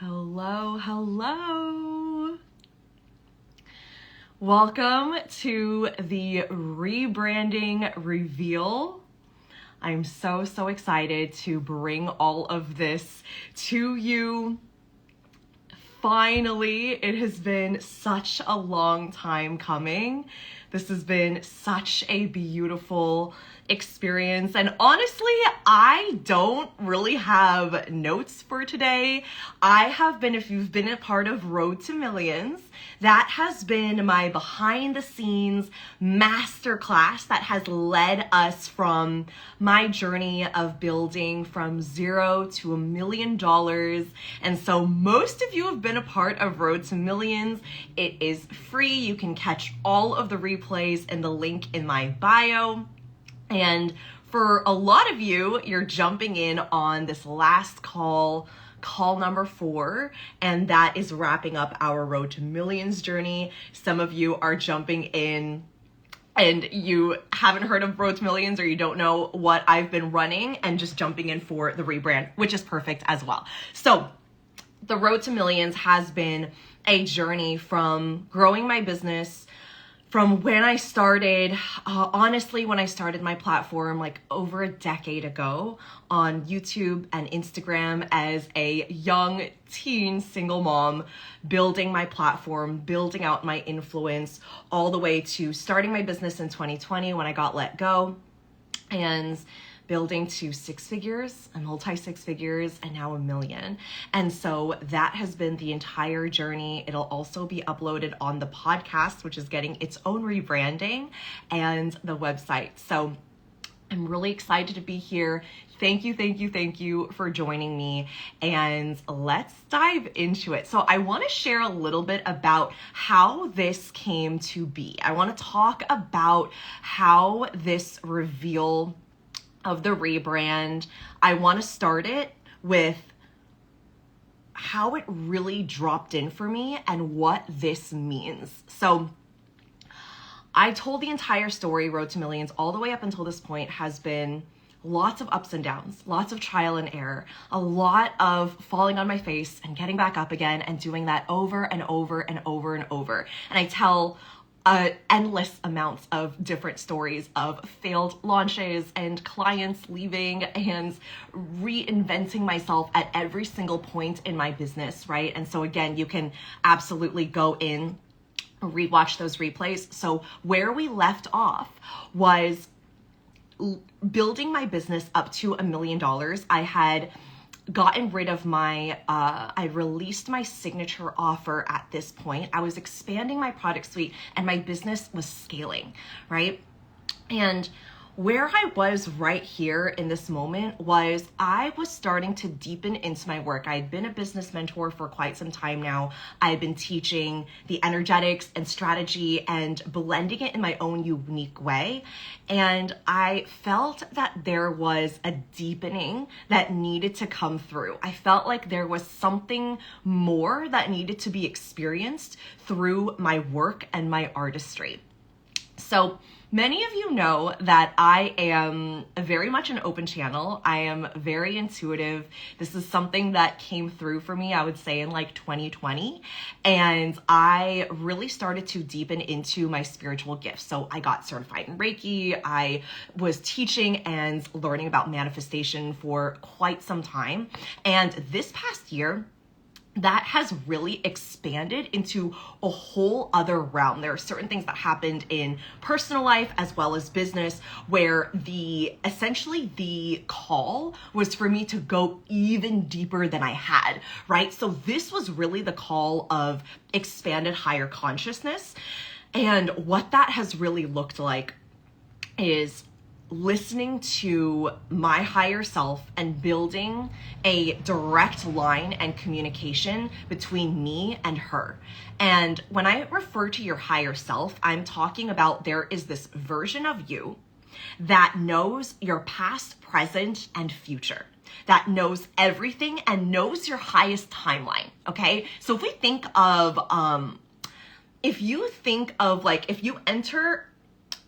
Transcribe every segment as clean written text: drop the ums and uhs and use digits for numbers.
Hello, hello. Welcome to the rebranding reveal. I'm so excited to bring all of this to you. Finally, it has been such a long time coming. This has been such a beautiful experience. And honestly, I don't really have notes for today. I have been, if you've been a part of Road to Millions, that has been my behind the scenes masterclass that has led us from my journey of building from $0 to $1 million. And so most of you have been a part of Road to Millions. It is free. You can catch all of the replays in the link in my bio. And for a lot of you, you're jumping in on this last call number 4, and that is wrapping up our Road to Millions journey. Some of you are jumping in and you haven't heard of Road to Millions, or you don't know what I've been running, and just jumping in for the rebrand, which is perfect as well. So the Road to Millions has been a journey from growing my business from when I started, honestly, when I started my platform like over a decade ago on YouTube and Instagram as a young teen single mom, building my platform, building out my influence, all the way to starting my business in 2020 when I got let go, and building to 6 figures, a multi-6 figures, and now $1 million. And so that has been the entire journey. It'll also be uploaded on the podcast, which is getting its own rebranding, and the website. So I'm really excited to be here. Thank you for joining me, and let's dive into it. So I want to share a little bit about how this came to be. I want to talk about how this reveal of the rebrand, I want to start it with how it really dropped in for me and what this means. So I told the entire story, Road to Millions, all the way up until this point has been lots of ups and downs, lots of trial and error, a lot of falling on my face and getting back up again and doing that over and over and over and over. And I tell endless amounts of different stories of failed launches and clients leaving and reinventing myself at every single point in my business, right? And so again, you can absolutely go in, rewatch those replays. So where we left off was building my business up to $1 million. I had gotten rid of I released my signature offer at this point. I was expanding my product suite and my business was scaling, right? And where I was right here in this moment was I was starting to deepen into my work. I had been a business mentor for quite some time now. I had been teaching the energetics and strategy and blending it in my own unique way. And I felt that there was a deepening that needed to come through. I felt like there was something more that needed to be experienced through my work and my artistry. So many of you know that I am very much an open channel. I am very intuitive. This is something that came through for me, I would say, in like 2020. And I really started to deepen into my spiritual gifts. So I got certified in Reiki. I was teaching and learning about manifestation for quite some time. And this past year, that has really expanded into a whole other realm. There are certain things that happened in personal life as well as business where essentially the call was for me to go even deeper than I had, right? So this was really the call of expanded higher consciousness. And what that has really looked like is listening to my higher self and building a direct line and communication between me and her. And when I refer to your higher self, I'm talking about there is this version of you that knows your past, present, and future, that knows everything and knows your highest timeline, okay? So if we think of, if you enter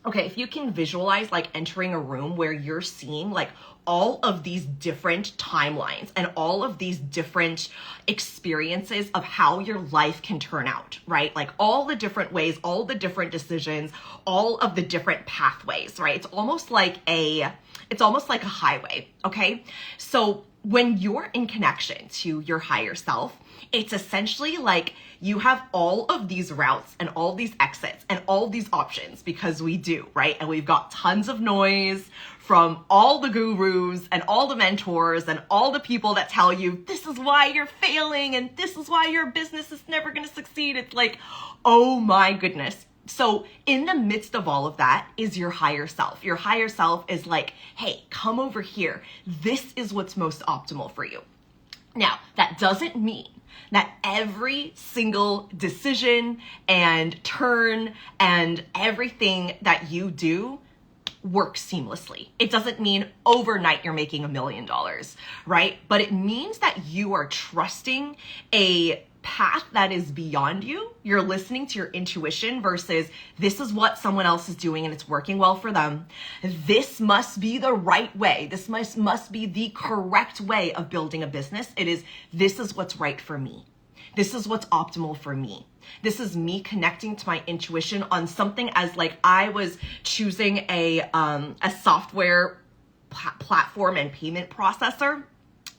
Okay, if you can visualize like entering a room where you're seeing like all of these different timelines and all of these different experiences of how your life can turn out, right? Like all the different ways, all the different decisions, all of the different pathways, right? It's almost like a highway, okay? So when you're in connection to your higher self, it's essentially like you have all of these routes and all these exits and all these options, because we do, right? And we've got tons of noise from all the gurus and all the mentors and all the people that tell you this is why you're failing and this is why your business is never going to succeed. It's like, oh my goodness. So in the midst of all of that is your higher self. Your higher self is like, hey, come over here. This is what's most optimal for you. Now, that doesn't mean that every single decision and turn and everything that you do works seamlessly. It doesn't mean overnight you're making $1 million, right? But it means that you are trusting a path that is beyond you. You're listening to your intuition versus this is what someone else is doing and it's working well for them. This must be the right way. This must be the correct way of building a business. This is what's right for me. This is what's optimal for me. This is me connecting to my intuition on something as like I was choosing a software platform and payment processor,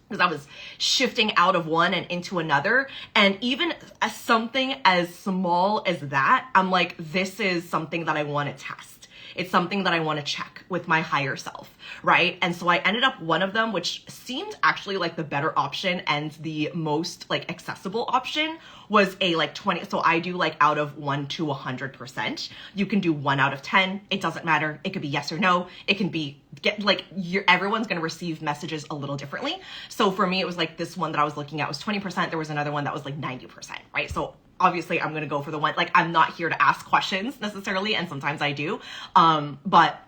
because I was shifting out of one and into another. And even as something as small as that, I'm like, this is something that I want to test. It's something that I want to check with my higher self, right? And so I ended up one of them, which seemed actually like the better option and the most like accessible option, was a like 20. So I do like out of 1 to 100%. You can do 1 out of 10. It doesn't matter. It could be yes or no. It can be everyone's going to receive messages a little differently. So for me, it was like this one that I was looking at was 20%. There was another one that was like 90%, right? So obviously I'm going to go for the one, like I'm not here to ask questions necessarily. And sometimes I do. But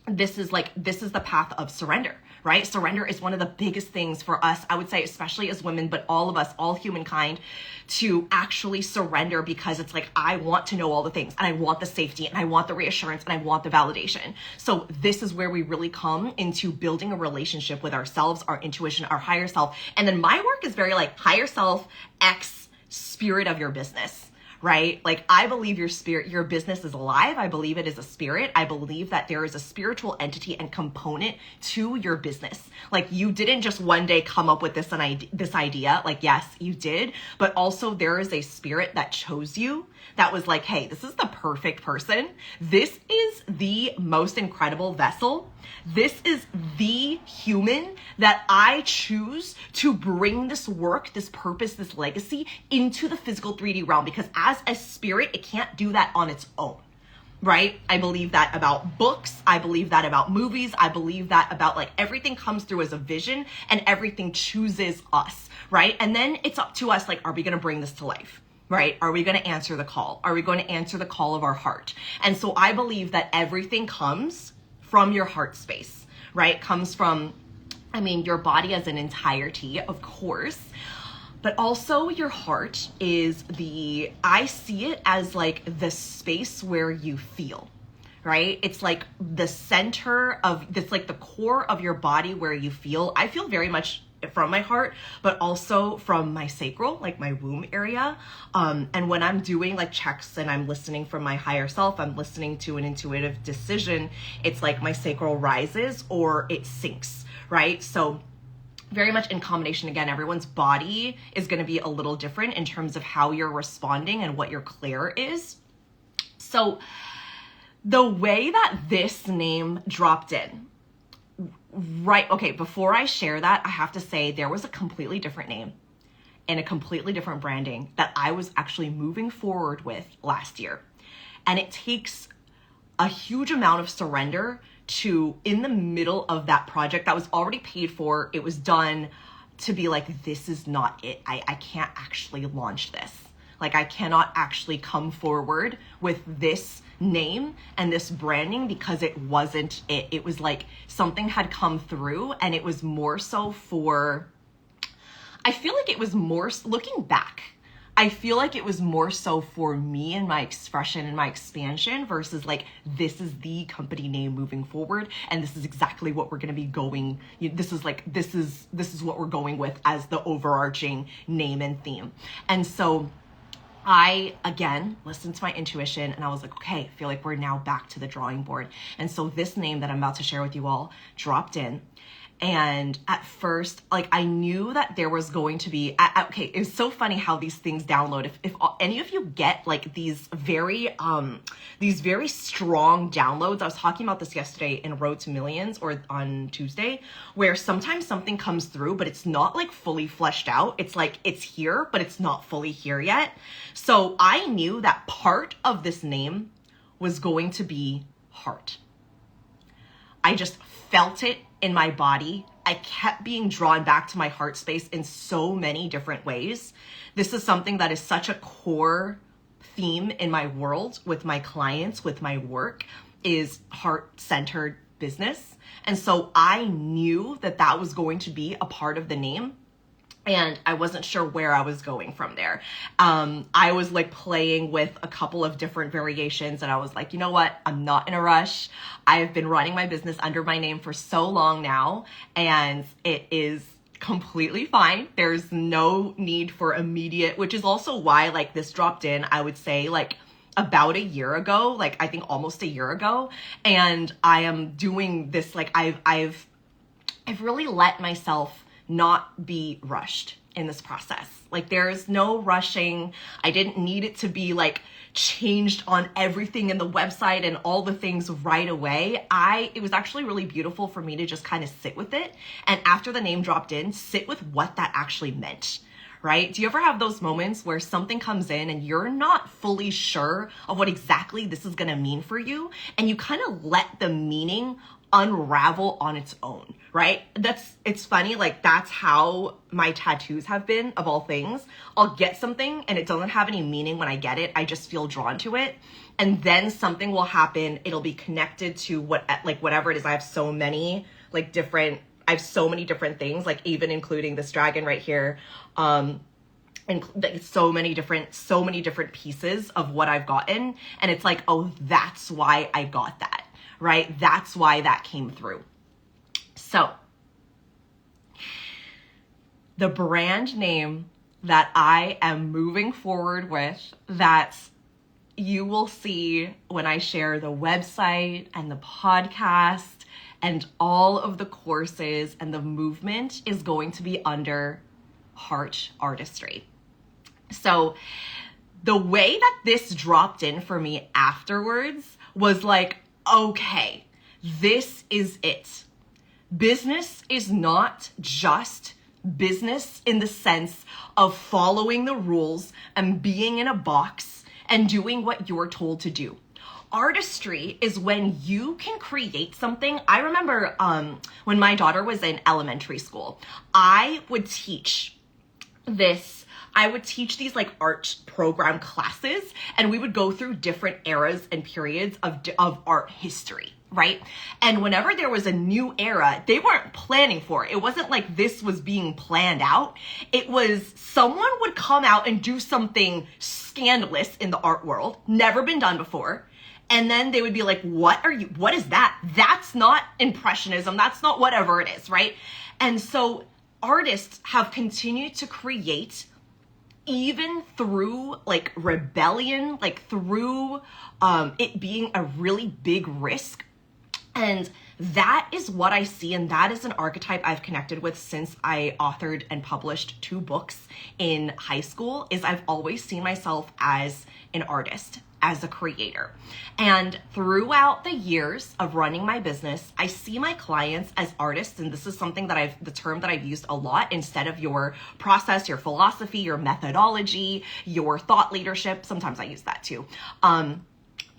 this is the path of surrender, right? Surrender is one of the biggest things for us, I would say, especially as women, but all of us, all humankind, to actually surrender, because it's like, I want to know all the things and I want the safety and I want the reassurance and I want the validation. So this is where we really come into building a relationship with ourselves, our intuition, our higher self. And then my work is very like higher self X spirit of your business. Right? Like I believe your business is alive. I believe it is a spirit. I believe that there is a spiritual entity and component to your business. Like you didn't just one day come up with this idea. Like, yes, you did, but also there is a spirit that chose you, that was like, hey, this is the perfect person. This is the most incredible vessel. This is the human that I choose to bring this work, this purpose, this legacy into the physical 3D realm, because as a spirit, it can't do that on its own, right? I believe that about books. I believe that about movies. I believe that about like everything comes through as a vision and everything chooses us, right? And then it's up to us, like, are we going to bring this to life? Right? Are we going to answer the call? Are we going to answer the call of our heart? And so I believe that everything comes from your heart space, right? Comes from, your body as an entirety, of course, but also your heart is I see it as like the space where you feel, right? It's like the center of, it's like the core of your body where you feel. I feel very much from my heart, but also from my sacral, like my womb area. And when I'm doing like checks and I'm listening from my higher self, I'm listening to an intuitive decision. It's like my sacral rises or it sinks, right? So very much in combination. Again, everyone's body is going to be a little different in terms of how you're responding and what your clair is. So the way that this name dropped in, right, okay, before I share that, I have to say there was a completely different name and a completely different branding that I was actually moving forward with last year. And it takes a huge amount of surrender to, in the middle of that project that was already paid for, it was done, to be like, this is not it. I can't actually launch this. Like, I cannot actually come forward with this name and this branding because it wasn't it. It was like something had come through, and it was more so for, I feel like it was more, looking back, I feel like it was more so for me and my expression and my expansion versus like, this is the company name moving forward. And this is exactly what we're going to be going. This is what we're going with as the overarching name and theme. And so I, again, listened to my intuition and I was like, okay, I feel like we're now back to the drawing board. And so this name that I'm about to share with you all dropped in. And at first, like, I knew that there was going to be, okay, it's so funny how these things download. If any of you get like these very strong downloads, I was talking about this yesterday in Road to Millions or on Tuesday, where sometimes something comes through, but it's not like fully fleshed out. It's like, it's here, but it's not fully here yet. So I knew that part of this name was going to be heart. I just felt it in my body. I kept being drawn back to my heart space in so many different ways. This is something that is such a core theme in my world with my clients, with my work, is heart-centered business. And so I knew that that was going to be a part of the name. And I wasn't sure where I was going from there. I was like playing with a couple of different variations and I was like, you know what? I'm not in a rush. I've been running my business under my name for so long now and it is completely fine. There's no need for immediate, which is also why like this dropped in, I would say like about a year ago, like I think almost a year ago. And I am doing this, like I've really let myself not be rushed in this process. Like there's no rushing. I didn't need it to be like changed on everything in the website and all the things right away. It was actually really beautiful for me to just kind of sit with it. And after the name dropped in, sit with what that actually meant, right? Do you ever have those moments where something comes in and you're not fully sure of what exactly this is going to mean for you? And you kind of let the meaning unravel on its own, right? It's funny, like that's how my tattoos have been, of all things. I'll get something and it doesn't have any meaning when I get it. I just feel drawn to it. And then something will happen. It'll be connected to whatever it is. I have so many different things, like even including this dragon right here. And so many different pieces of what I've gotten. And it's like, oh, that's why I got that. Right? That's why that came through. So the brand name that I am moving forward with, that you will see when I share the website and the podcast and all of the courses and the movement, is going to be under Heart Artistry. So the way that this dropped in for me afterwards was like, okay, this is it. Business is not just business in the sense of following the rules and being in a box and doing what you're told to do. Artistry is when you can create something. I remember when my daughter was in elementary school, I would teach these like art program classes, and we would go through different eras and periods of art history, right? And whenever there was a new era, they weren't planning for it. It wasn't like this was being planned out. It was someone would come out and do something scandalous in the art world, never been done before. And then they would be like, what is that? That's not Impressionism. That's not whatever it is, right? And so artists have continued to create even through like rebellion, like through it being a really big risk. And that is what I see. And that is an archetype I've connected with since I authored and published 2 books in high school. Is I've always seen myself as an artist, as a creator. And throughout the years of running my business, I see my clients as artists. And this is something that the term that I've used a lot, instead of your process, your philosophy, your methodology, your thought leadership. Sometimes I use that too.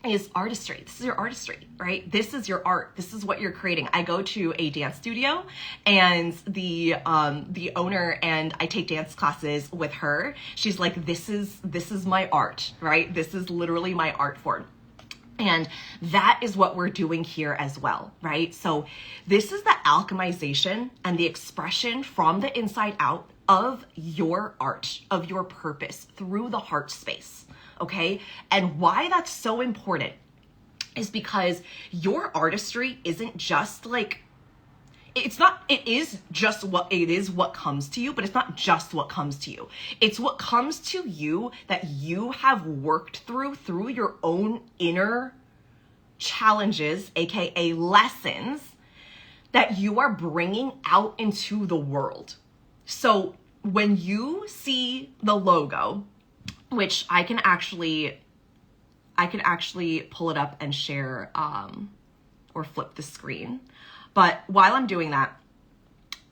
Is artistry. This is your artistry, right? This is your art. This is what you're creating. I go to a dance studio, and the owner, and I take dance classes with her. She's like, this is my art, right? This is literally my art form. And that is what we're doing here as well, right? So this is the alchemization and the expression from the inside out of your art, of your purpose through the heart space, okay? And why that's so important is because your artistry isn't just like, it is what comes to you, but it's not just what comes to you. It's what comes to you that you have worked through your own inner challenges, AKA lessons, that you are bringing out into the world. So when you see the logo, which I can actually pull it up and share, or flip the screen. But while I'm doing that,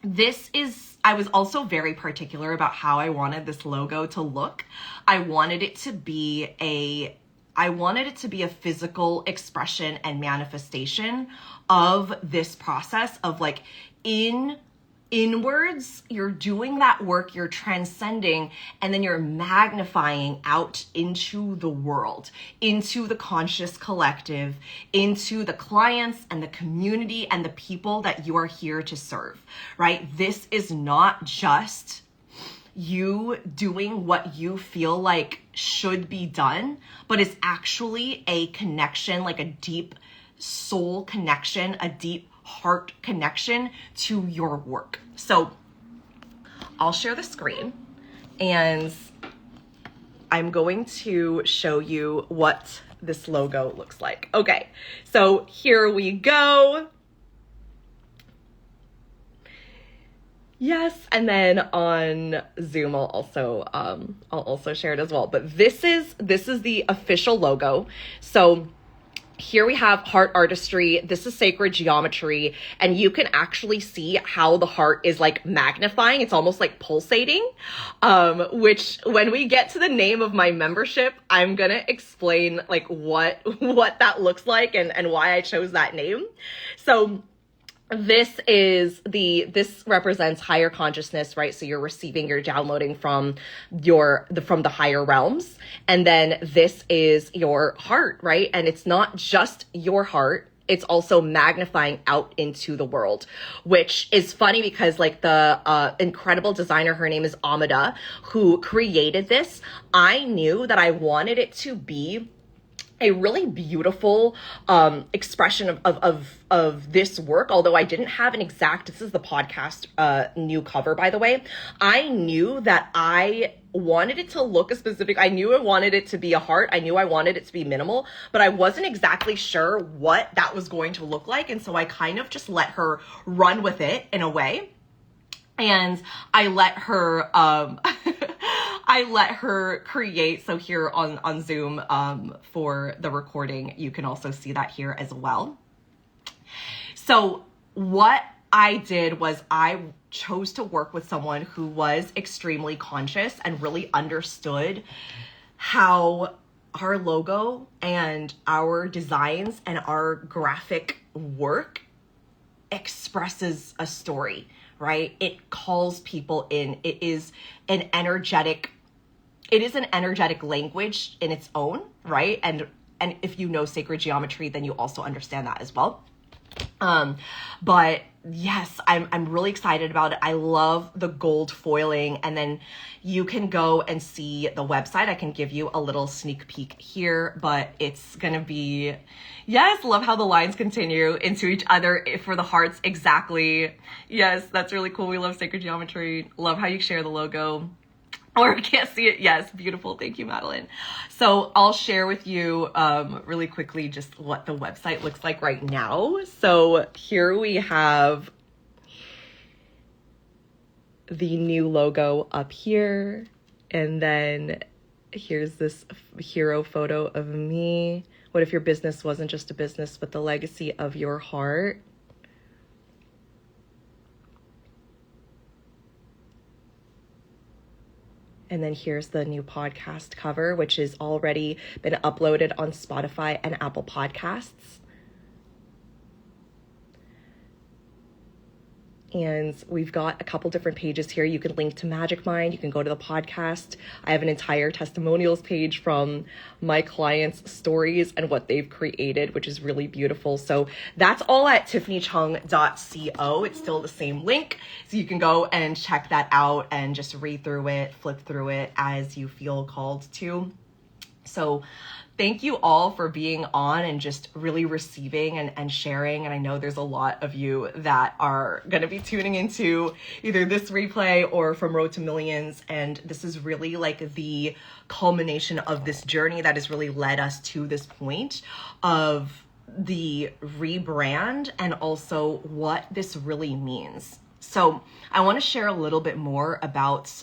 I was also very particular about how I wanted this logo to look. I wanted it to be a physical expression and manifestation of this process of like inwards, you're doing that work, you're transcending, and then you're magnifying out into the world, into the conscious collective, into the clients and the community and the people that you are here to serve, right? This is not just you doing what you feel like should be done, but it's actually a connection, like a deep soul connection, a deep heart connection to your work. So I'll share the screen and I'm going to show you what this logo looks like. Okay, so here we go. Yes, and then on Zoom I'll also share it as well. But this is the official logo. So here we have heart artistry. This is sacred geometry. And you can actually see how the heart is like magnifying. It's almost like pulsating, which when we get to the name of my membership, I'm going to explain like what that looks like and why I chose that name. So this represents higher consciousness, right? So you're downloading from the higher realms. And then this is your heart, right? And it's not just your heart. It's also magnifying out into the world, which is funny because like the incredible designer, her name is Amada, who created this. I knew that I wanted it to be a really beautiful expression of this work, although I didn't have an exact, this is the podcast new cover, by the way. I knew that I wanted it to look a specific, I knew I wanted it to be a heart. I knew I wanted it to be minimal, but I wasn't exactly sure what that was going to look like. And so I kind of just let her run with it in a way. And I let her, I let her create. So here on Zoom, for the recording, you can also see that here as well. So what I did was I chose to work with someone who was extremely conscious and really understood how our logo and our designs and our graphic work expresses a story, right? It calls people in. It is an energetic language in its own, right? And if you know sacred geometry, then you also understand that as well. But yes, I'm really excited about it. I love the gold foiling, and then you can go and see the website. I can give you a little sneak peek here, but it's gonna be, yes, love how the lines continue into each other for the hearts. Exactly. Yes, that's really cool. We love sacred geometry. Love how you share the logo. Or can't see it. Yes, beautiful. Thank you, Madeline. So I'll share with you really quickly just what the website looks like right now. So here we have the new logo up here. And then here's this hero photo of me. What if your business wasn't just a business, but the legacy of your heart? And then here's the new podcast cover, which has already been uploaded on Spotify and Apple Podcasts. And we've got a couple different pages here. You can link to Magic Mind. You can go to the podcast. I have an entire testimonials page from my clients' stories and what they've created, which is really beautiful. So that's all at tiffanychung.co. It's still the same link. So you can go and check that out and just read through it, flip through it as you feel called to. So thank you all for being on and just really receiving and sharing. And I know there's a lot of you that are going to be tuning into either this replay or from Road to Millions. And this is really like the culmination of this journey that has really led us to this point of the rebrand and also what this really means. So I want to share a little bit more about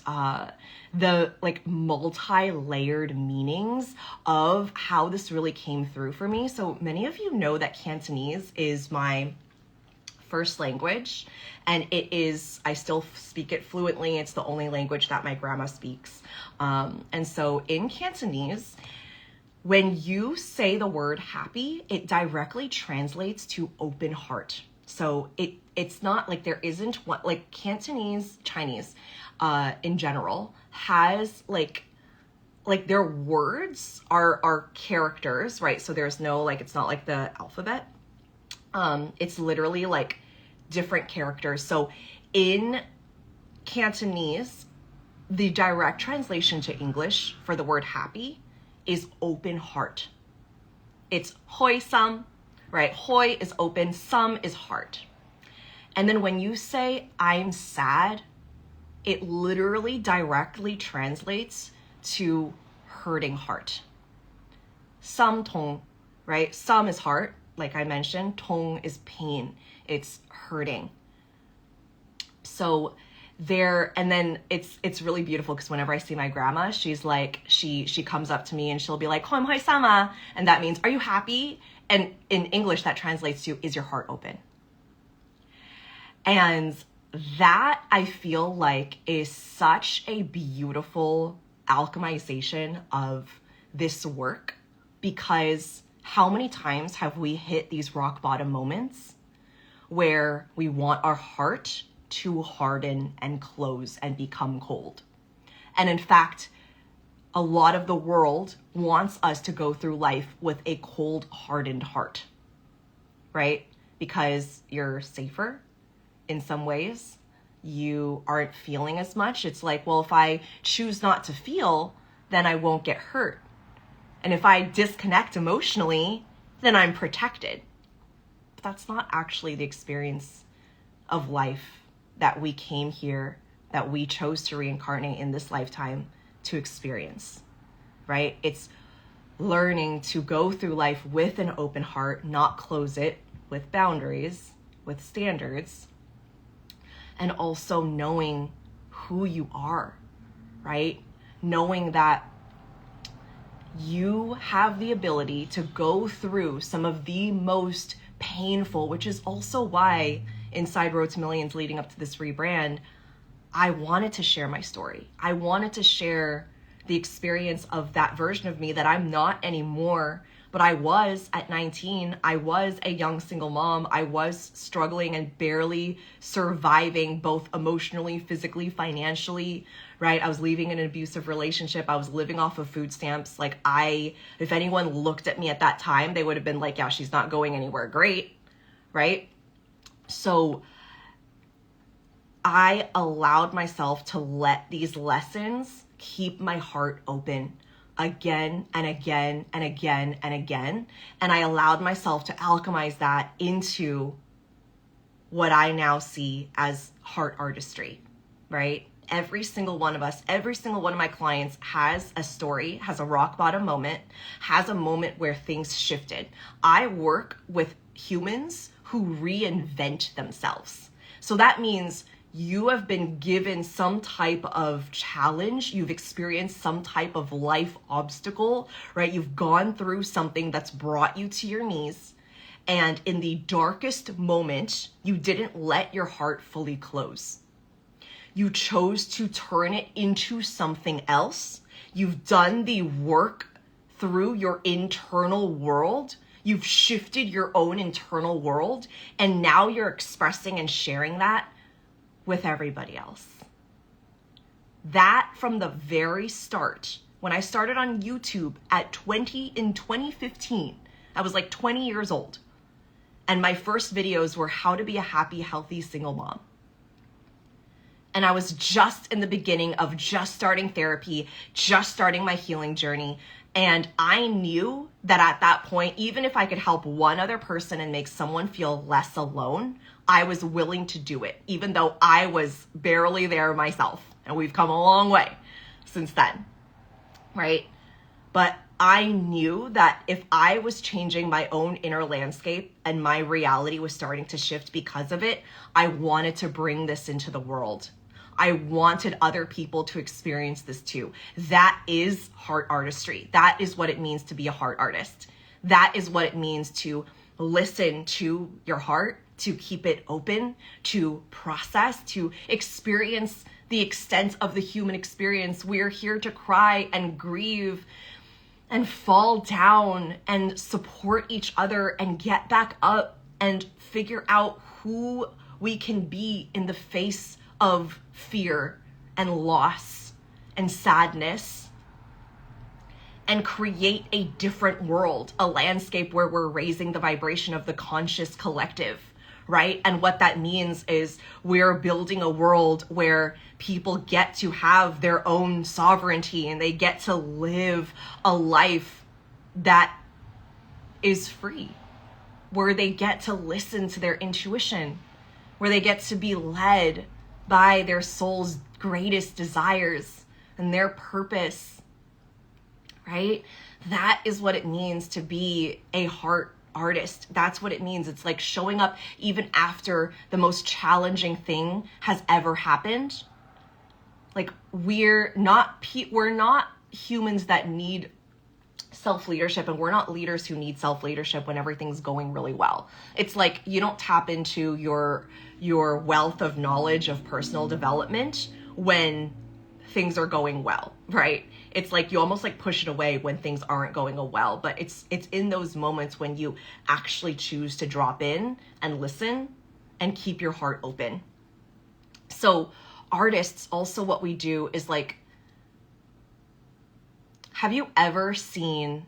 the like multi-layered meanings of how this really came through for me. So many of you know that Cantonese is my first language, and it is, I still speak it fluently. It's the only language that my grandma speaks. And so in Cantonese, when you say the word happy, it directly translates to open heart. So it's not like there isn't one, like Cantonese, Chinese, in general has like their words are characters, right? So there's no, like, it's not like the alphabet. It's literally like different characters. So in Cantonese, the direct translation to English for the word happy is open heart. It's hoi sam, right? Hoi is open, sam is heart. And then when you say I'm sad, it literally directly translates to hurting heart. Sam tong, right? Sam is heart, like I mentioned. Tong is pain. It's hurting. So there, and then it's really beautiful because whenever I see my grandma, she's like, she comes up to me and she'll be like, "Hoi hoi sama," and that means, "Are you happy?" And in English, that translates to, "Is your heart open?" And that, I feel like, is such a beautiful alchemization of this work, because how many times have we hit these rock bottom moments where we want our heart to harden and close and become cold? And in fact, a lot of the world wants us to go through life with a cold, hardened heart, right? Because you're safer in some ways. You aren't feeling as much. It's like, well, if I choose not to feel, then I won't get hurt. And if I disconnect emotionally, then I'm protected. But that's not actually the experience of life that we came here, that we chose to reincarnate in this lifetime to experience, right? It's learning to go through life with an open heart, not close it, with boundaries, with standards, and also knowing who you are, right? Knowing that you have the ability to go through some of the most painful, which is also why inside Road to Millions leading up to this rebrand, I wanted to share my story. I wanted to share the experience of that version of me that I'm not anymore, but I was at 19. I was a young single mom. I was struggling and barely surviving, both emotionally, physically, financially, right? I was leaving an abusive relationship. I was living off of food stamps. Like, if anyone looked at me at that time, they would have been like, yeah, she's not going anywhere great, right? So I allowed myself to let these lessons keep my heart open again and again and again and again. And I allowed myself to alchemize that into what I now see as heart artistry, right? Every single one of us, every single one of my clients has a story, has a rock bottom moment, has a moment where things shifted. I work with humans who reinvent themselves. So that means you have been given some type of challenge, you've experienced some type of life obstacle, right? You've gone through something that's brought you to your knees, and in the darkest moment, you didn't let your heart fully close. You chose to turn it into something else. You've done the work through your internal world. You've shifted your own internal world, and now you're expressing and sharing that with everybody else. That from the very start, when I started on YouTube in 2015, I was like 20 years old. And my first videos were how to be a happy, healthy single mom. And I was just in the beginning of just starting therapy, just starting my healing journey. And I knew that at that point, even if I could help one other person and make someone feel less alone, I was willing to do it, even though I was barely there myself. And we've come a long way since then, right? But I knew that if I was changing my own inner landscape and my reality was starting to shift because of it, I wanted to bring this into the world. I wanted other people to experience this too. That is heart artistry. That is what it means to be a heart artist. That is what it means to listen to your heart, to keep it open, to process, to experience the extent of the human experience. We're here to cry and grieve and fall down and support each other and get back up and figure out who we can be in the face of fear and loss and sadness, and create a different world, a landscape where we're raising the vibration of the conscious collective, right? And what that means is we're building a world where people get to have their own sovereignty and they get to live a life that is free, where they get to listen to their intuition, where they get to be led by their soul's greatest desires and their purpose, right? That is what it means to be a heart artist. That's what it means. It's like showing up even after the most challenging thing has ever happened. Like we're not humans that need self-leadership, and we're not leaders who need self-leadership when everything's going really well. It's like you don't tap into your wealth of knowledge of personal development when things are going well, right? It's like you almost like push it away when things aren't going well, but it's in those moments when you actually choose to drop in and listen and keep your heart open. So artists, also what we do is like, have you ever seen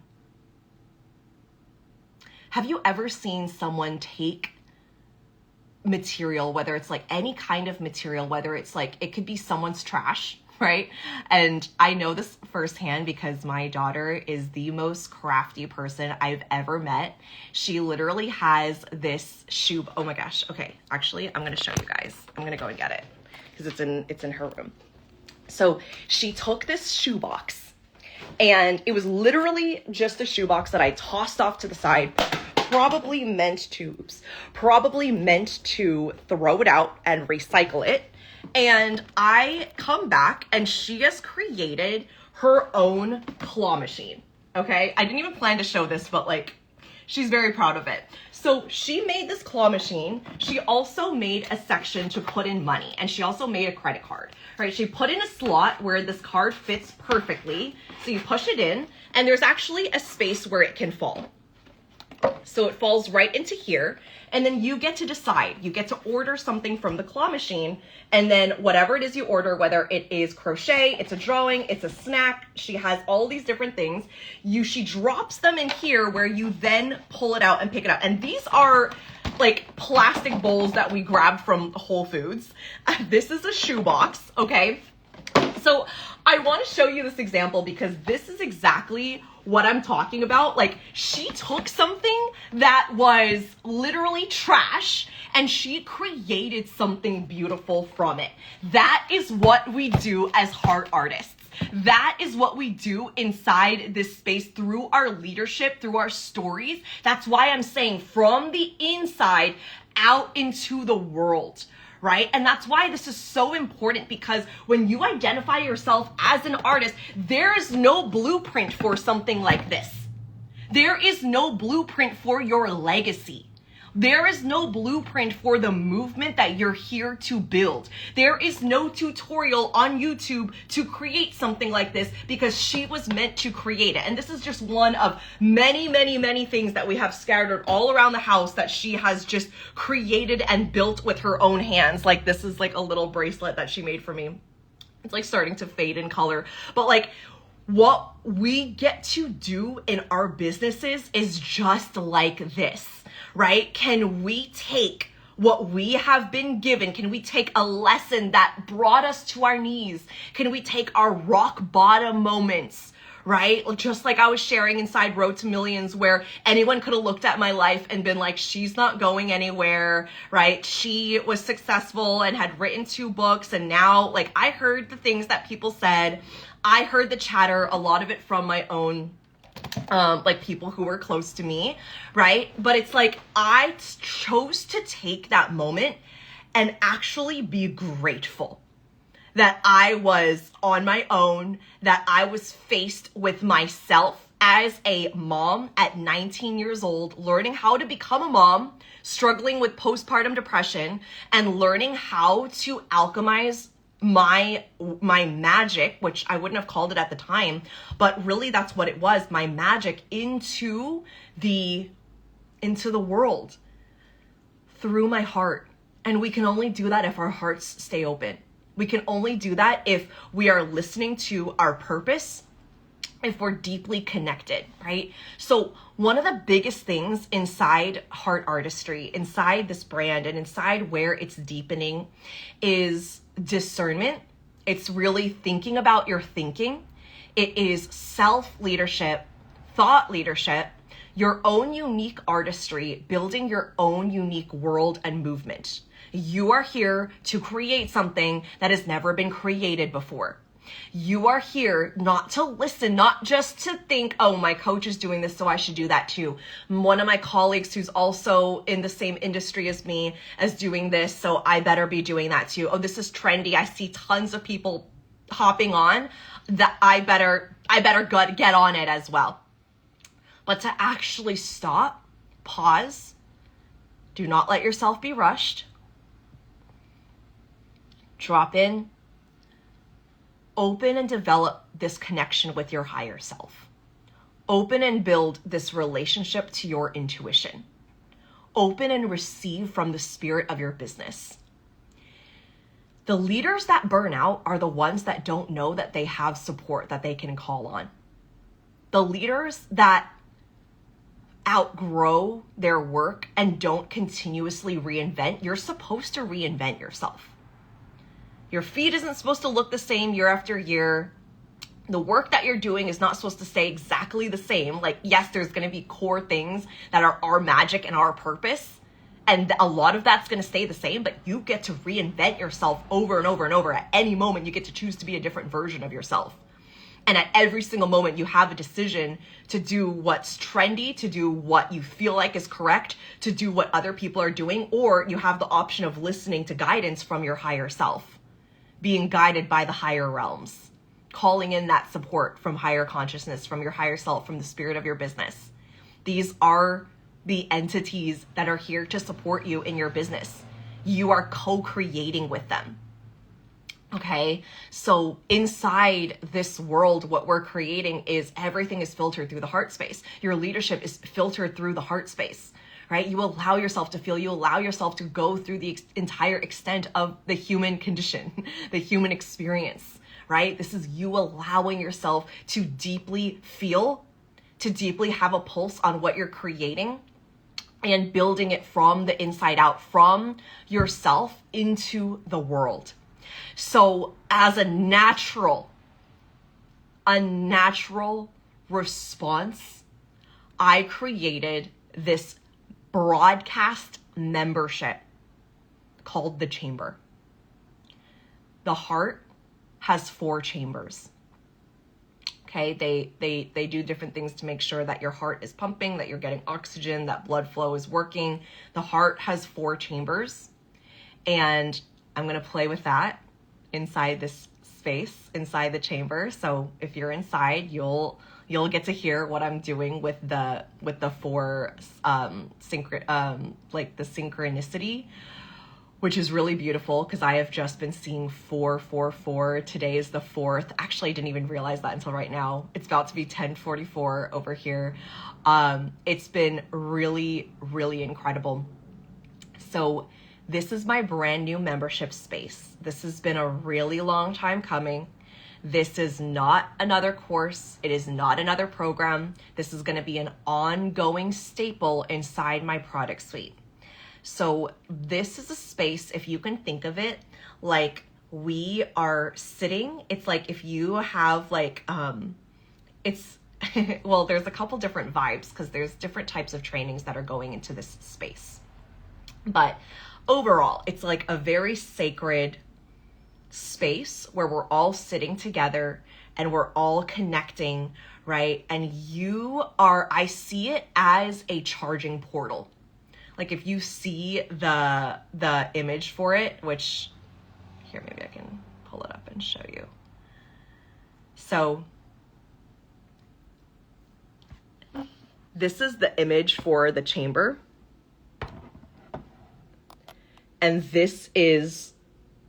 someone take material, whether it's like any kind of material, whether it's like, it could be someone's trash, right? And I know this firsthand because my daughter is the most crafty person I've ever met. She literally has this shoe. Oh my gosh. Okay. Actually, I'm going to show you guys. I'm going to go and get it because it's in her room. So she took this shoebox, and it was literally just a shoebox that I tossed off to the side, probably meant to throw it out and recycle it. And I come back and she has created her own claw machine. Okay. I didn't even plan to show this, but like, she's very proud of it. So she made this claw machine. She also made a section to put in money, and she also made a credit card, right? She put in a slot where this card fits perfectly. So you push it in, and there's actually a space where it can fall. So it falls right into here, and then you get to decide. You get to order something from the claw machine, and then whatever it is you order, whether it is crochet, it's a drawing, it's a snack, she has all these different things. She drops them in here where you then pull it out and pick it up. And these are like plastic bowls that we grabbed from Whole Foods. This is a shoebox, okay? So I want to show you this example because this is exactly what I'm talking about. Like, she took something that was literally trash and she created something beautiful from it. That is what we do as heart artists. That is what we do inside this space through our leadership, through our stories. That's why I'm saying from the inside out into the world, right? And that's why this is so important, because when you identify yourself as an artist, there is no blueprint for something like this. There is no blueprint for your legacy. There is no blueprint for the movement that you're here to build. There is no tutorial on YouTube to create something like this because she was meant to create it. And this is just one of many, many, many things that we have scattered all around the house that she has just created and built with her own hands. Like this is like a little bracelet that she made for me. It's like starting to fade in color. But like what we get to do in our businesses is just like this. Right? Can we take what we have been given? Can we take a lesson that brought us to our knees? Can we take our rock bottom moments, right? Just like I was sharing inside Road to Millions, where anyone could have looked at my life and been like, she's not going anywhere, right? She was successful and had written 2 books. And now like I heard the things that people said. I heard the chatter, a lot of it from my own like people who were close to me, right? But it's like I chose to take that moment and actually be grateful that I was on my own, that I was faced with myself as a mom at 19 years old, learning how to become a mom, struggling with postpartum depression, and learning how to alchemize my magic, which I wouldn't have called it at the time, but really that's what it was, my magic into the world through my heart. And we can only do that if our hearts stay open. We can only do that if we are listening to our purpose, if we're deeply connected, right? So one of the biggest things inside heart artistry, inside this brand, and inside where it's deepening is discernment. It's really thinking about your thinking. It is self-leadership, thought leadership, your own unique artistry, building your own unique world and movement. You are here to create something that has never been created before. You are here not to listen, not just to think, oh, my coach is doing this, so I should do that too. One of my colleagues who's also in the same industry as me is doing this, so I better be doing that too. Oh, this is trendy. I see tons of people hopping on that I better get on it as well. But to actually stop, pause, do not let yourself be rushed, drop in, open and develop this connection with your higher self. Open and build this relationship to your intuition. Open and receive from the spirit of your business. The leaders that burn out are the ones that don't know that they have support that they can call on. The leaders that outgrow their work and don't continuously reinvent, you're supposed to reinvent yourself. Your feed isn't supposed to look the same year after year. The work that you're doing is not supposed to stay exactly the same. Like, yes, there's going to be core things that are our magic and our purpose. And a lot of that's going to stay the same, but you get to reinvent yourself over and over and over. At any moment, you get to choose to be a different version of yourself. And at every single moment, you have a decision to do what's trendy, to do what you feel like is correct, to do what other people are doing, or you have the option of listening to guidance from your higher self. Being guided by the higher realms, calling in that support from higher consciousness, from your higher self, from the spirit of your business. These are the entities that are here to support you in your business. You are co-creating with them. Okay, so inside this world, what we're creating is everything is filtered through the heart space. Your leadership is filtered through the heart space. Right? You allow yourself to feel, you allow yourself to go through the entire extent of the human condition, the human experience, right? This is you allowing yourself to deeply feel, to deeply have a pulse on what you're creating and building it from the inside out, from yourself into the world. So as a natural response, I created this broadcast membership called the Chamber. The heart has 4 chambers. Okay, they do different things to make sure that your heart is pumping, that you're getting oxygen, that blood flow is working. The heart has 4 chambers, and I'm going to play with that inside this space inside the chamber. So if you're inside, you'll get to hear what I'm doing with the four like the synchronicity, which is really beautiful because I have just been seeing 444. Today is the 4th. Actually, I didn't even realize that until right now. It's about to be 10:44 over here. It's been really, really incredible. So this is my brand new membership space. This has been a really long time coming. This is not another course. It is not another program. This is going to be an ongoing staple inside my product suite. So this is a space, if you can think of it, like we are sitting, it's like if you have like, it's, well, there's a couple different vibes because there's different types of trainings that are going into this space. But overall, it's like a very sacred space where we're all sitting together and we're all connecting, right? And I see it as a charging portal. Like if you see the image for it, which here, maybe I can pull it up and show you. So this is the image for the chamber. And this is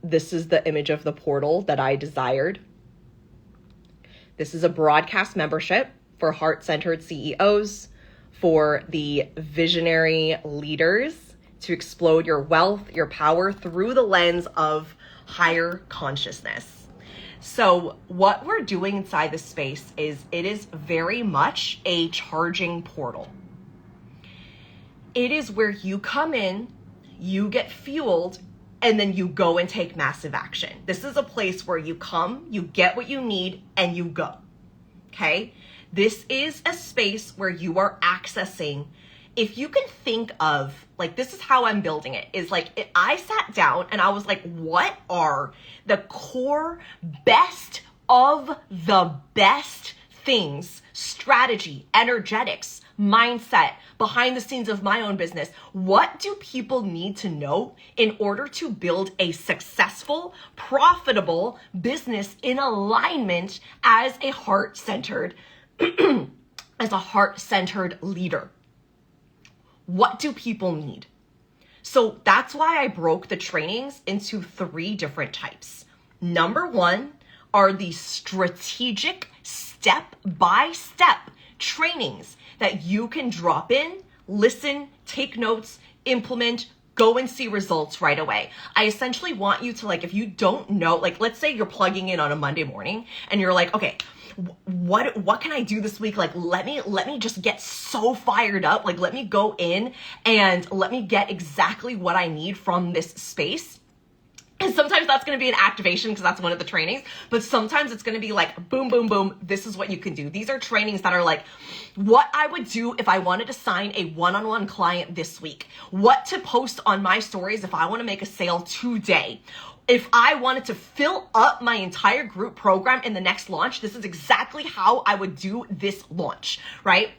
the image of the portal that I desired. This is a broadcast membership for heart-centered CEOs, for the visionary leaders to explode your wealth, your power through the lens of higher consciousness. So what we're doing inside this space is it is very much a charging portal. It is where you come in, you get fueled, and then you go and take massive action. This is a place where you come, you get what you need, and you go, okay? This is a space where you are accessing, if you can think of, like, this is how I'm building it, is like, I sat down and I was like, what are the core best of the best things, strategy, energetics, mindset, behind the scenes of my own business? What do people need to know in order to build a successful, profitable business in alignment as a heart-centered leader? What do people need? So that's why I broke the trainings into 3 different types. Number 1 are the strategic step-by-step trainings that you can drop in, listen, take notes, implement, go and see results right away. I essentially want you to, like, if you don't know, like, let's say you're plugging in on a Monday morning and you're like, okay, what can I do this week? Like, let me just get so fired up. Like, let me go in and let me get exactly what I need from this space. And sometimes that's going to be an activation because that's one of the trainings, but sometimes it's going to be like, boom, boom, boom. This is what you can do. These are trainings that are like what I would do if I wanted to sign a one-on-one client this week, what to post on my stories if I want to make a sale today. If I wanted to fill up my entire group program in the next launch, this is exactly how I would do this launch, right?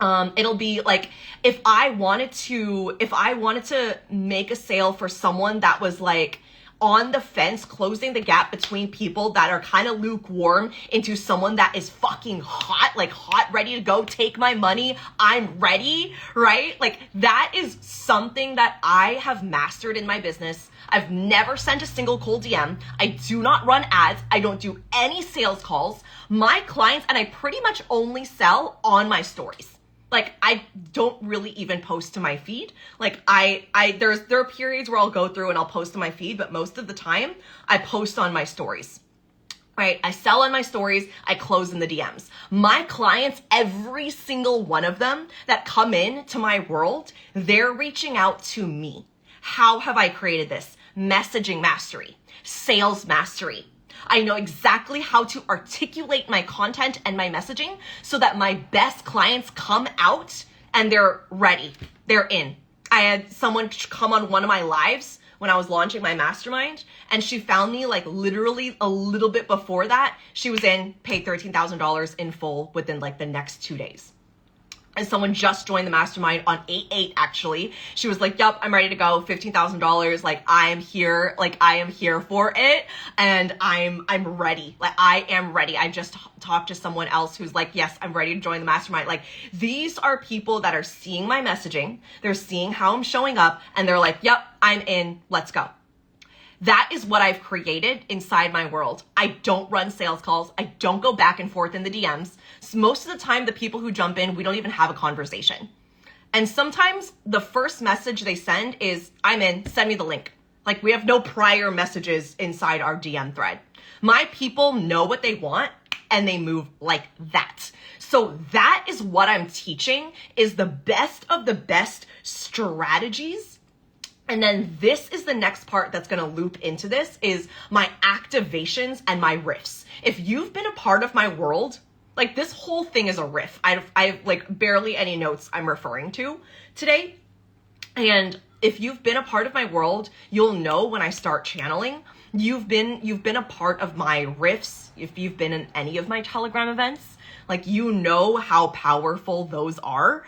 It'll be like, if I wanted to make a sale for someone that was like on the fence, closing the gap between people that are kind of lukewarm into someone that is fucking hot, like hot, ready to go, take my money, I'm ready, right? Like, that is something that I have mastered in my business. I've never sent a single cold DM. I do not run ads. I don't do any sales calls. My clients, and I pretty much only sell on my stories. Like, I don't really even post to my feed. Like, there are periods where I'll go through and I'll post to my feed, but most of the time I post on my stories, right? I sell on my stories. I close in the DMs. My clients, every single one of them that come in to my world, they're reaching out to me. How have I created this? Messaging mastery, sales mastery. I know exactly how to articulate my content and my messaging so that my best clients come out and they're ready. They're in. I had someone come on one of my lives when I was launching my mastermind, and she found me like literally a little bit before that. She was in, paid $13,000 in full within like the next 2 days. And someone just joined the mastermind on 8/8 actually. She was like, yep, I'm ready to go, $15,000. Like I am here for it. And I'm ready. Like I am ready. I just talked to someone else who's like, yes, I'm ready to join the mastermind. Like these are people that are seeing my messaging. They're seeing how I'm showing up and they're like, yep, I'm in, let's go. That is what I've created inside my world. I don't run sales calls. I don't go back and forth in the DMs. So most of the time, the people who jump in, we don't even have a conversation. And sometimes the first message they send is, I'm in, send me the link. Like we have no prior messages inside our DM thread. My people know what they want and they move like that. So that is what I'm teaching, is the best of the best strategies. And then this is the next part that's going to loop into this, is my activations and my riffs. If you've been a part of my world, like this whole thing is a riff. I have like barely any notes I'm referring to today. And if you've been a part of my world, you'll know when I start channeling, you've been a part of my riffs. If you've been in any of my Telegram events, like you know how powerful those are.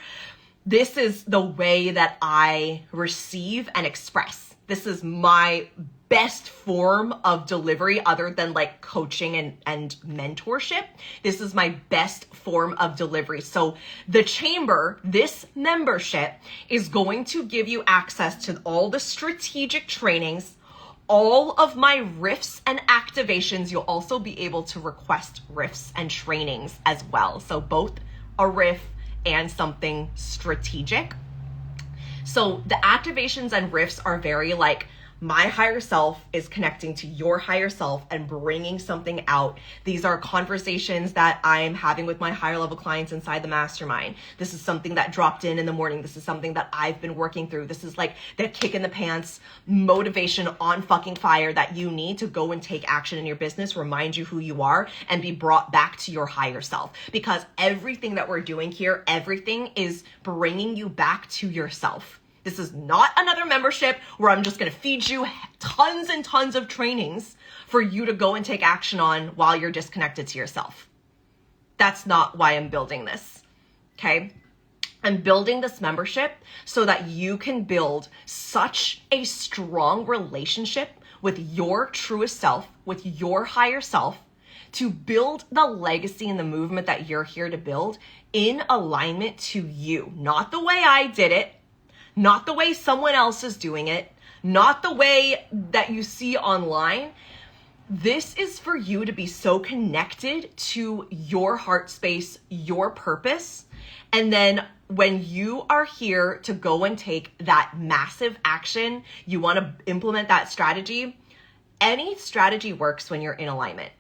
This is the way that I receive and express. This is my best form of delivery other than like coaching and mentorship. This is my best form of delivery. So the chamber, this membership, is going to give you access to all the strategic trainings, all of my riffs and activations. You'll also be able to request riffs and trainings as well. So both a riff and something strategic. So the activations and riffs are very like, my higher self is connecting to your higher self and bringing something out. These are conversations that I'm having with my higher level clients inside the mastermind. This is something that dropped in the morning. This is something that I've been working through. This is like the kick in the pants, motivation on fucking fire that you need to go and take action in your business, remind you who you are, and be brought back to your higher self. Because everything that we're doing here, everything is bringing you back to yourself. This is not another membership where I'm just going to feed you tons and tons of trainings for you to go and take action on while you're disconnected to yourself. That's not why I'm building this. Okay? I'm building this membership so that you can build such a strong relationship with your truest self, with your higher self, to build the legacy and the movement that you're here to build in alignment to you. Not the way I did it, not the way someone else is doing it, not the way that you see online. This is for you to be so connected to your heart space, your purpose. And then when you are here to go and take that massive action, you want to implement that strategy. Any strategy works when you're in alignment.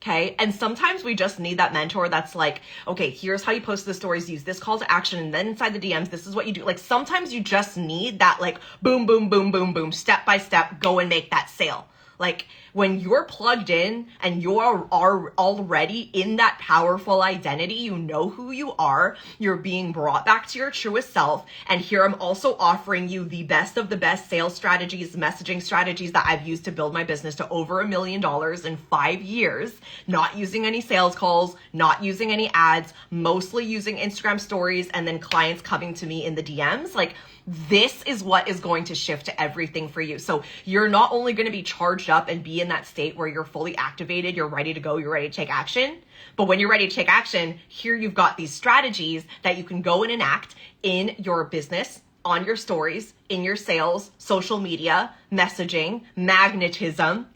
Okay. And sometimes we just need that mentor that's like, okay, here's how you post the stories, use this call to action. And then inside the DMs, this is what you do. Like sometimes you just need that like boom, boom, boom, boom, boom, step by step, go and make that sale. Like when you're plugged in and you're already in that powerful identity, you know who you are, you're being brought back to your truest self. And here I'm also offering you the best of the best sales strategies, messaging strategies that I've used to build my business to over $1 million in 5 years, not using any sales calls, not using any ads, mostly using Instagram stories and then clients coming to me in the DMs. Like this is what is going to shift everything for you. So you're not only going to be charged up and be in that state where you're fully activated, you're ready to go, you're ready to take action. But when you're ready to take action, here you've got these strategies that you can go and enact in your business, on your stories, in your sales, social media, messaging, magnetism,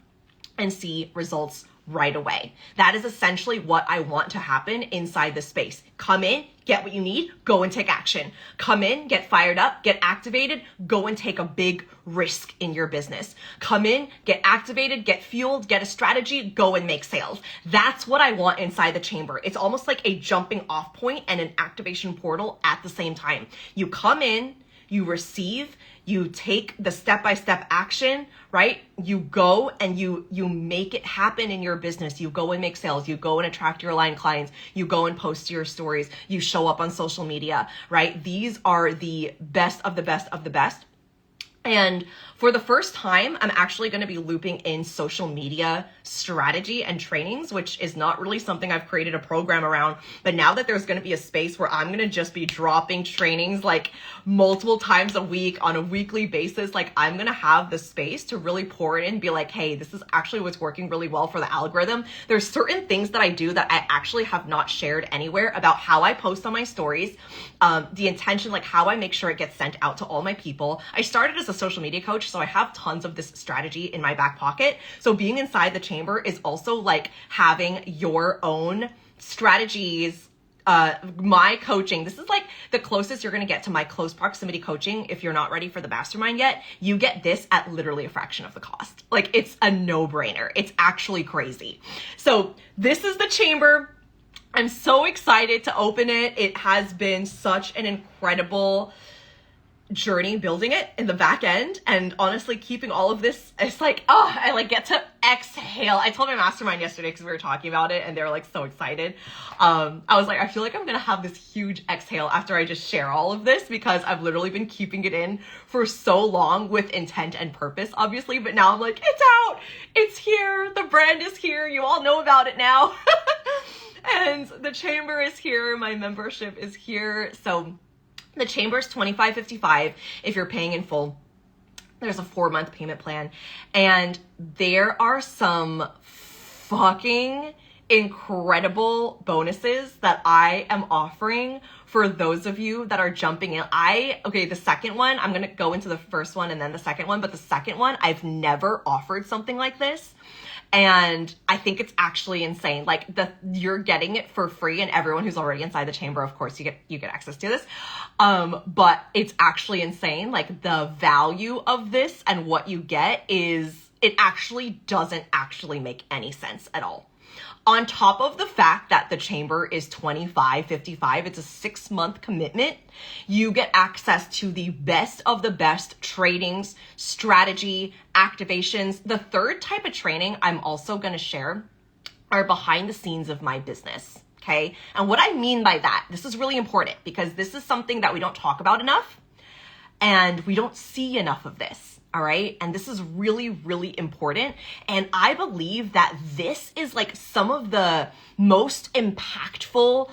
and see results right away. That is essentially what I want to happen inside the space. Come in, get what you need, go and take action. Come in, get fired up, get activated, go and take a big risk in your business. Come in, get activated, get fueled, get a strategy, go and make sales. That's what I want inside the chamber. It's almost like a jumping off point and an activation portal at the same time. You come in, you receive, you take the step-by-step action, right? You go and you make it happen in your business. You go and make sales. You go and attract your aligned clients. You go and post your stories. You show up on social media, right? These are the best of the best of the best. And for the first time, I'm actually going to be looping in social media strategy and trainings, which is not really something I've created a program around. But now that there's going to be a space where I'm going to just be dropping trainings like multiple times a week on a weekly basis, like I'm going to have the space to really pour it in and be like, hey, this is actually what's working really well for the algorithm. There's certain things that I do that I actually have not shared anywhere about how I post on my stories, the intention, like how I make sure it gets sent out to all my people. I started as a social media coach, so I have tons of this strategy in my back pocket. So being inside the chamber is also like having your own strategies. My coaching, this is like the closest you're going to get to my close proximity coaching. If you're not ready for the mastermind yet, you get this at literally a fraction of the cost. Like it's a no-brainer. It's actually crazy. So this is the chamber. I'm so excited to open it. It has been such an incredible journey building it in the back end, and honestly keeping all of this, it's like, oh, I like get to exhale. I told my mastermind yesterday because we were talking about it and they were like so excited. I was like, I feel like I'm gonna have this huge exhale after I just share all of this, because I've literally been keeping it in for so long with intent and purpose, obviously, but now I'm like, it's out, it's here, the brand is here, you all know about it now. And the chamber is here, my membership is here. So the chamber is $25.55 if you're paying in full. There's a 4-month payment plan. And there are some fucking incredible bonuses that I am offering for those of you that are jumping in. Okay, the second one, I'm going to go into the first one and then the second one. But the second one, I've never offered something like this. And I think it's actually insane. Like you're getting it for free, and everyone who's already inside the chamber, of course, you get access to this. But it's actually insane. Like the value of this and what you get it actually doesn't actually make any sense at all. On top of the fact that the chamber is $25.55, it's a 6-month commitment. You get access to the best of the best trainings, strategy, activations. The third type of training I'm also going to share are behind the scenes of my business. Okay. And what I mean by that, this is really important because this is something that we don't talk about enough and we don't see enough of this. All right. And this is really, really important. And I believe that this is like some of the most impactful,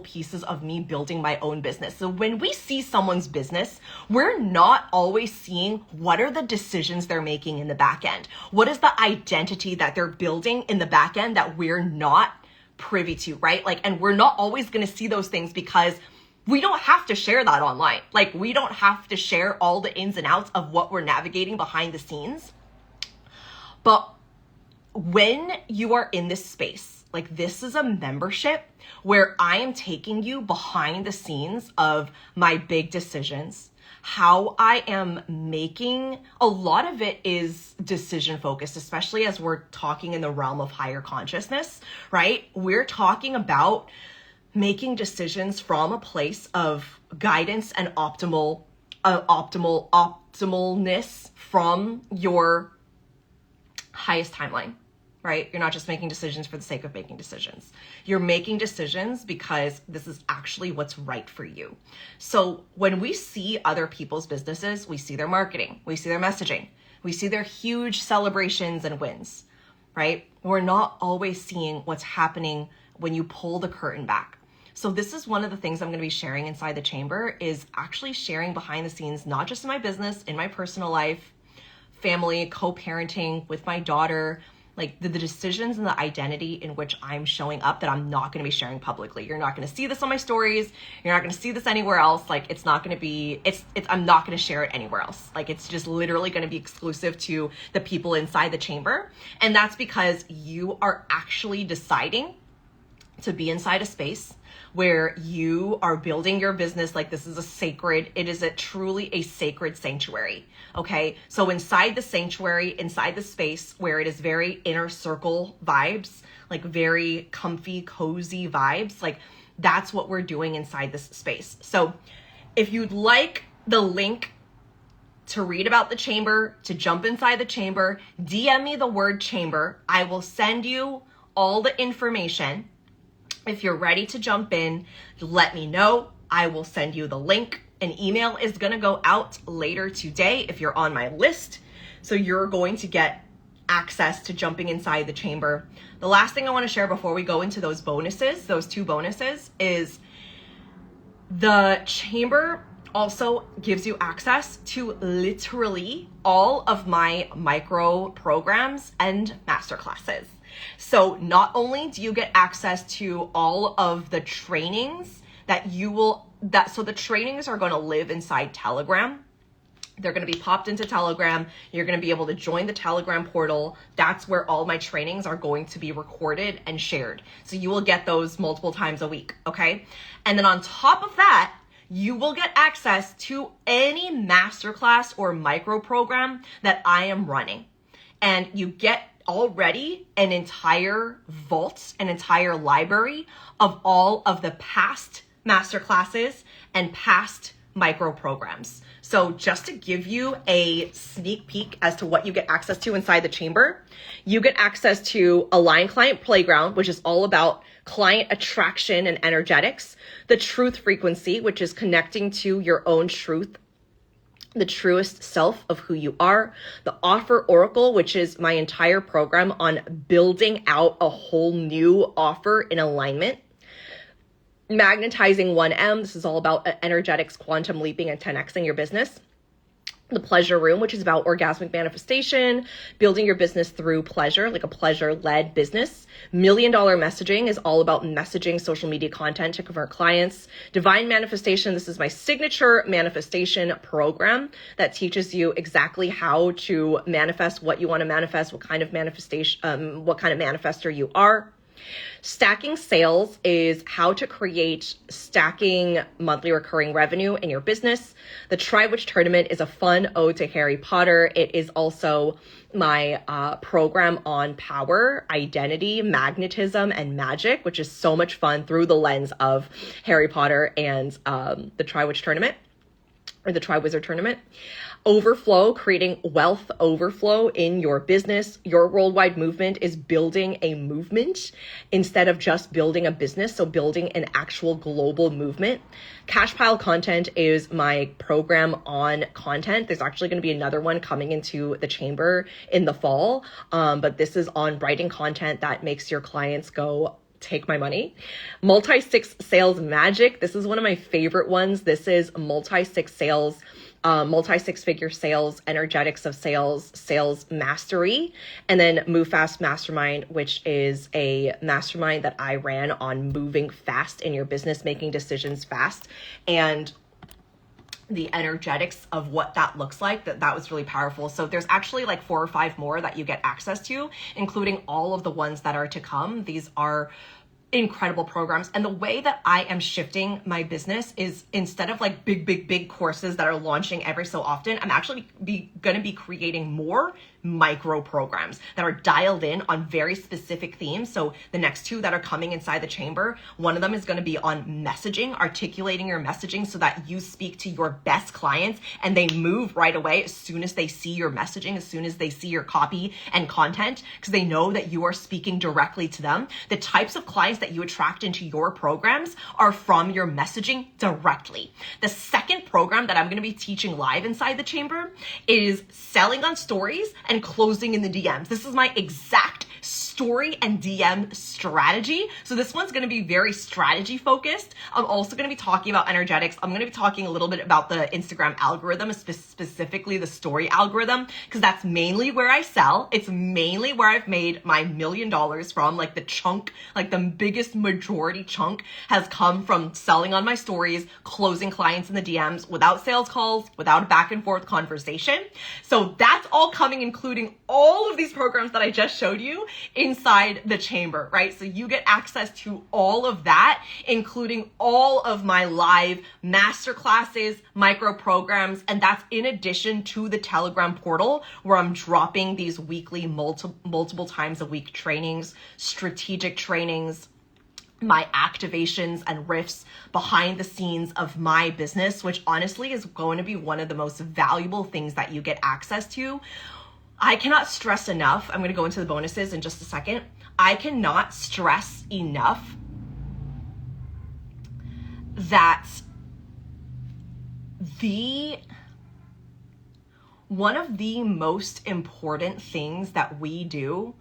pieces of me building my own business. So when we see someone's business, we're not always seeing what are the decisions they're making in the back end. What is the identity that they're building in the back end that we're not privy to, right? Like, and we're not always going to see those things because we don't have to share that online. Like we don't have to share all the ins and outs of what we're navigating behind the scenes. But when you are in this space, like this is a membership where I am taking you behind the scenes of my big decisions, how I am making, a lot of it is decision focused, especially as we're talking in the realm of higher consciousness, right? We're talking about making decisions from a place of guidance and optimalness from your highest timeline, right? You're not just making decisions for the sake of making decisions. You're making decisions because this is actually what's right for you. So when we see other people's businesses, we see their marketing, we see their messaging, we see their huge celebrations and wins, right? We're not always seeing what's happening when you pull the curtain back. So this is one of the things I'm going to be sharing inside the chamber, is actually sharing behind the scenes, not just in my business, in my personal life, family, co-parenting with my daughter, like the decisions and the identity in which I'm showing up that I'm not going to be sharing publicly. You're not going to see this on my stories. You're not going to see this anywhere else. Like it's not going to be, I'm not going to share it anywhere else. Like it's just literally going to be exclusive to the people inside the chamber. And that's because you are actually deciding to be inside a space where you are building your business. Like this is truly a sacred sanctuary. Okay. So inside the sanctuary, inside the space where it is very inner circle vibes, like very comfy, cozy vibes, like that's what we're doing inside this space. So if you'd like the link to read about the chamber, to jump inside the chamber, DM me the word chamber. I will send you all the information. If you're ready to jump in, let me know. I will send you the link An email is gonna go out later today if you're on my list. So you're going to get access to jumping inside the chamber. The last thing I wanna share before we go into those bonuses, those 2 bonuses, is the chamber also gives you access to literally all of my micro programs and masterclasses. So not only do you get access to all of the trainings so the trainings are going to live inside Telegram. They're going to be popped into Telegram. You're going to be able to join the Telegram portal. That's where all my trainings are going to be recorded and shared. So you will get those multiple times a week, okay? And then on top of that, you will get access to any masterclass or micro program that I am running. And you get already an entire vault, an entire library of all of the past masterclasses and past micro programs. So just to give you a sneak peek as to what you get access to inside the chamber, you get access to Align Client Playground, which is all about client attraction and energetics, the truth frequency, which is connecting to your own truth, the truest self of who you are, the Offer Oracle, which is my entire program on building out a whole new offer in alignment, Magnetizing 1M, this is all about energetics, quantum leaping, and 10xing your business. The Pleasure Room, which is about orgasmic manifestation, building your business through pleasure, like a pleasure-led business. $1 Million Messaging is all about messaging social media content to convert clients. Divine Manifestation, this is my signature manifestation program that teaches you exactly how to manifest what you want to manifest, what kind of manifester you are. Stacking Sales is how to create stacking monthly recurring revenue in your business. The Try Witch Tournament is a fun ode to Harry Potter. It is also my program on power, identity, magnetism, and magic, which is so much fun through the lens of Harry Potter and the Try Witch Tournament, or the Try Wizard Tournament. Overflow, creating wealth overflow in your business. Your worldwide movement is building a movement instead of just building a business. So building an actual global movement. Cash Pile Content is my program on content. There's actually going to be another one coming into the chamber in the fall. But this is on writing content that makes your clients go, take my money. Multi-six sales magic. This is one of my favorite ones. This is multi-six-figure sales, energetics of sales, sales mastery, and then Move Fast Mastermind, which is a mastermind that I ran on moving fast in your business, making decisions fast, and the energetics of what that looks like, that was really powerful. So there's actually like 4 or 5 more that you get access to, including all of the ones that are to come. These are incredible programs. And the way that I am shifting my business is, instead of like big courses that are launching every so often, I'm actually going to be creating more micro programs that are dialed in on very specific themes. So the next 2 that are coming inside the chamber, one of them is going to be on messaging, articulating your messaging so that you speak to your best clients and they move right away as soon as they see your messaging, as soon as they see your copy and content, because they know that you are speaking directly to them. The types of clients that you attract into your programs are from your messaging directly. The second program that I'm going to be teaching live inside the chamber is selling on stories and closing in the DMs. This is my exact story and DM strategy. So this one's going to be very strategy focused. I'm also going to be talking about energetics. I'm going to be talking a little bit about the Instagram algorithm, specifically the story algorithm, because that's mainly where I sell. It's mainly where I've made my $1 million from. Like the chunk, like the biggest majority chunk has come from selling on my stories, closing clients in the DMs without sales calls, without a back and forth conversation. So that's all coming, including all of these programs that I just showed you inside the chamber, right? So you get access to all of that, including all of my live masterclasses, micro programs, and that's in addition to the Telegram portal where I'm dropping these weekly multiple times a week trainings, strategic trainings, my activations and riffs behind the scenes of my business, which honestly is going to be one of the most valuable things that you get access to. I cannot stress enough, I'm going to go into the bonuses in just a second. I cannot stress enough that one of the most important things that we do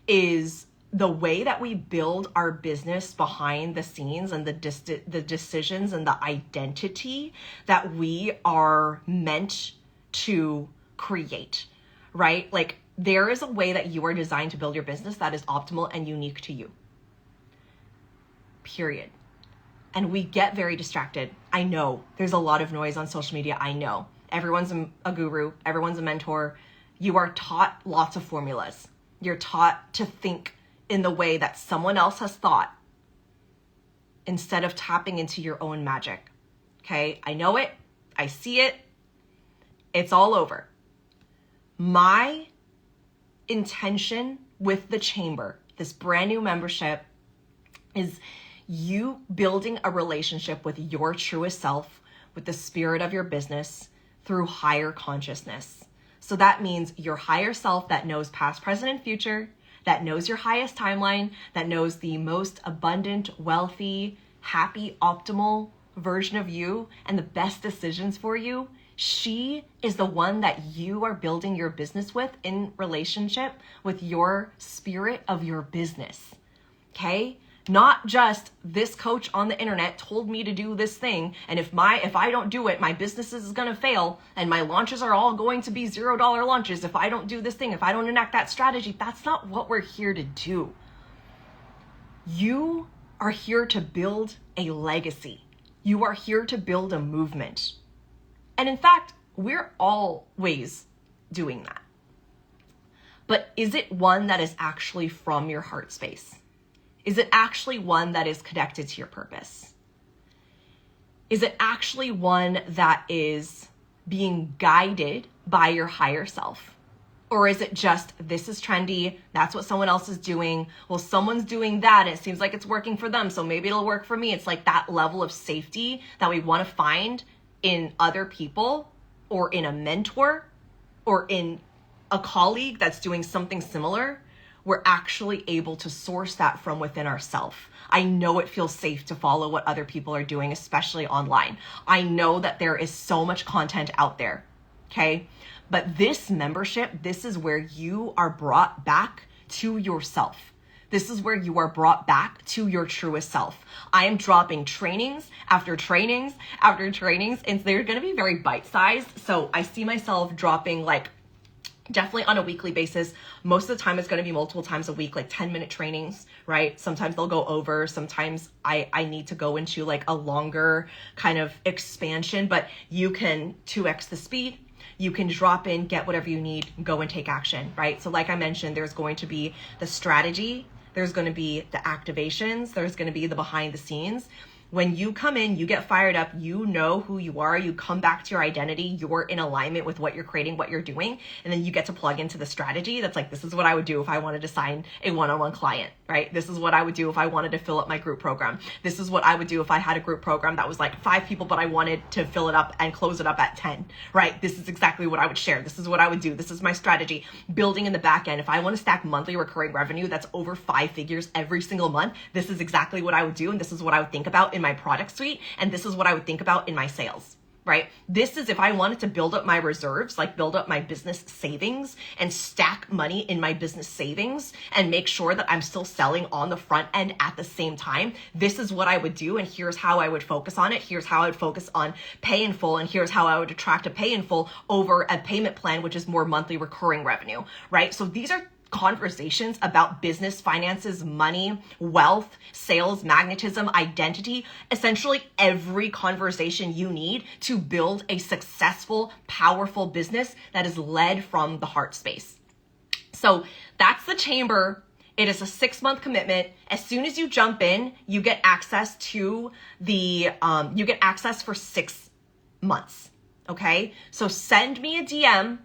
is the way that we build our business behind the scenes, and the decisions and the identity that we are meant to create, right? Like, there is a way that you are designed to build your business that is optimal and unique to you. Period. And we get very distracted. I know there's a lot of noise on social media. I know everyone's a guru. Everyone's a mentor. You are taught lots of formulas. You're taught to think in the way that someone else has thought instead of tapping into your own magic. Okay. I know it. I see it. It's all over. My intention with the chamber, this brand new membership, is you building a relationship with your truest self, with the spirit of your business through higher consciousness. So that means your higher self that knows past, present, and future, that knows your highest timeline, that knows the most abundant, wealthy, happy, optimal version of you and the best decisions for you. She is the one that you are building your business with in relationship with your spirit of your business. Okay? Not just this coach on the internet told me to do this thing, and if I don't do it, my business is going to fail, and my launches are all going to be $0 launches if I don't do this thing, if I don't enact that strategy. That's not what we're here to do. You are here to build a legacy. You are here to build a movement. And in fact, we're always doing that. But is it one that is actually from your heart space? Is it actually one that is connected to your purpose? Is it actually one that is being guided by your higher self? Or is it just, this is trendy, that's what someone else is doing, well, someone's doing that, and it seems like it's working for them, so maybe it'll work for me. It's like that level of safety that we want to find in other people, or in a mentor, or in a colleague that's doing something similar. We're actually able to source that from within ourselves. I know it feels safe to follow what other people are doing, especially online. I know that there is so much content out there, okay? But this membership, this is where you are brought back to yourself. This is where you are brought back to your truest self. I am dropping trainings after trainings after trainings, and they're gonna be very bite-sized. So I see myself dropping definitely on a weekly basis. Most of the time it's going to be multiple times a week, 10-minute trainings, right? Sometimes they'll go over. Sometimes I need to go into a longer kind of expansion, but you can 2x the speed. You can drop in, get whatever you need, go and take action, right? So like I mentioned, there's going to be the strategy. There's going to be the activations. There's going to be the behind the scenes. When you come in, you get fired up, you know who you are, you come back to your identity, you're in alignment with what you're creating, what you're doing, and then you get to plug into the strategy that's this is what I would do if I wanted to sign a one-on-one client, right? This is what I would do if I wanted to fill up my group program. This is what I would do if I had a group program that was 5 people, but I wanted to fill it up and close it up at 10, right? This is exactly what I would share. This is what I would do. This is my strategy. Building in the back end. If I want to stack monthly recurring revenue that's over 5 figures every single month, this is exactly what I would do, and this is what I would think about in my product suite, and this is what I would think about in my sales, right? This is if I wanted to build up my reserves, build up my business savings and stack money in my business savings and make sure that I'm still selling on the front end at the same time. This is what I would do, and here's how I would focus on it. Here's how I would focus on pay in full, and here's how I would attract a pay in full over a payment plan, which is more monthly recurring revenue, right? So these are conversations about business, finances, money, wealth, sales, magnetism, identity, essentially every conversation you need to build a successful, powerful business that is led from the heart space. So that's the chamber. It is a 6-month commitment. As soon as you jump in, you get access to you get access for 6 months. Okay. So send me a DM.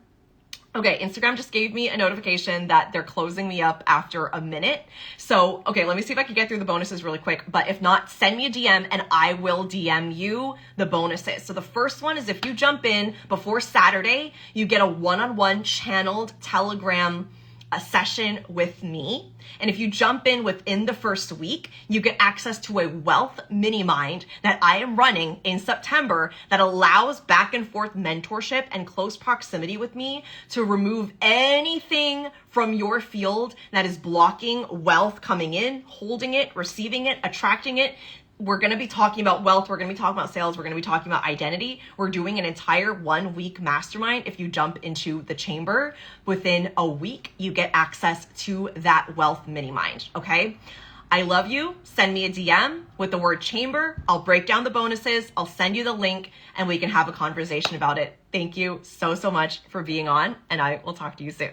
Okay, Instagram just gave me a notification that they're closing me up after a minute. So, okay, let me see if I can get through the bonuses really quick. But if not, send me a DM and I will DM you the bonuses. So the first one is if you jump in before Saturday, you get a one-on-one channeled Telegram a session with me. And if you jump in within the first week, you get access to a wealth mini mind that I am running in September that allows back and forth mentorship and close proximity with me to remove anything from your field that is blocking wealth coming in, holding it, receiving it, attracting it. We're going to be talking about wealth. We're going to be talking about sales. We're going to be talking about identity. We're doing an entire 1 week mastermind. If you jump into the chamber within a week, you get access to that wealth mini mind. Okay. I love you. Send me a DM with the word chamber. I'll break down the bonuses. I'll send you the link and we can have a conversation about it. Thank you so much for being on, and I will talk to you soon.